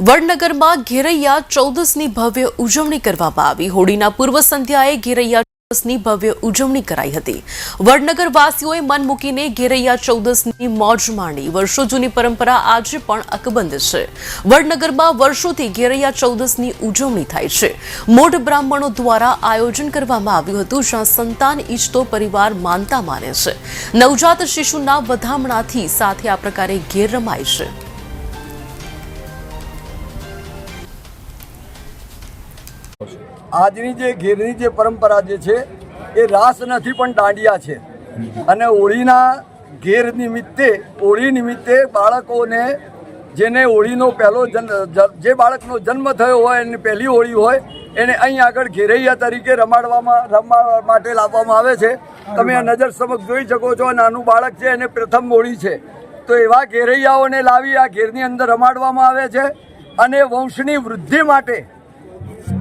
વડનગરમાં ઘેરૈયા ચૌદસની ભવ્ય ઉજવણી કરવામાં આવી। હોળીના પૂર્વ સંધ્યાએ ઘેરૈયા ચૌદસની ભવ્ય ઉજવણી કરાઈ હતી। વડનગર વાસીઓએ મન મૂકીને ઘેરૈયા ચૌદસની મોજ માણી। વર્ષો જૂની પરંપરા આજે પણ અકબંધ છે। વડનગરમાં વર્ષોથી ઘેરૈયા ચૌદસની ઉજવણી થાય છે। મોઢ બ્રાહ્મણો દ્વારા આયોજન કરવામાં આવ્યું હતું, જ્યાં સંતાન ઈચ્છતો પરિવાર માનતા માને છે। નવજાત શિશુના વધામણાથી સાથે આ પ્રકારે ઘેર રમાય છે। આજની જે ઘેરની જે પરંપરા જે છે એ રાસ નથી પણ દાંડિયા છે અને હોળીના ઘેર નિમિત્તે હોળી નિમિત્તે બાળકોને જેને હોળીનો પહેલો જે બાળકનો જન્મ થયો હોય એની પહેલી હોળી હોય એને અહીં આગળ ઘેરૈયા તરીકે રમવા માટે લાવવામાં આવે છે। તમે આ નજર સમક્ષ જોઈ શકો છો, નાનું બાળક છે એને પ્રથમ હોળી છે, તો એવા ઘેરૈયાઓને લાવી આ ઘેરની અંદર રમાડવામાં આવે છે અને વંશની વૃદ્ધિ માટે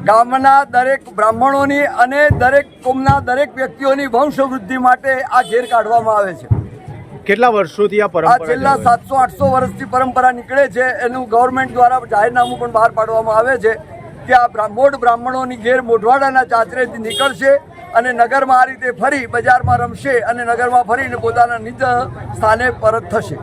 ગામના દરેક બ્રાહ્મણોની અને દરેક કોમના દરેક વ્યક્તિઓની વંશ વૃદ્ધિ માટે આ ઘેર કાઢવામાં આવે છે। કેટલા વર્ષોથી આ પરંપરા? છેલ્લા 700-800 વર્ષથી પરંપરા નીકળે છે। એનું ગવર્મેન્ટ દ્વારા જાહેરનામું પણ બહાર પાડવામાં આવે છે કે આ મોઢ બ્રાહ્મણોની ઘેર મોઢવાડાના ચાતરેથી નીકળશે અને નગરમાં આ રીતે ફરી બજારમાં રમશે અને નગરમાં ફરીને પોતાના નિજ સ્થાને પરત થશે।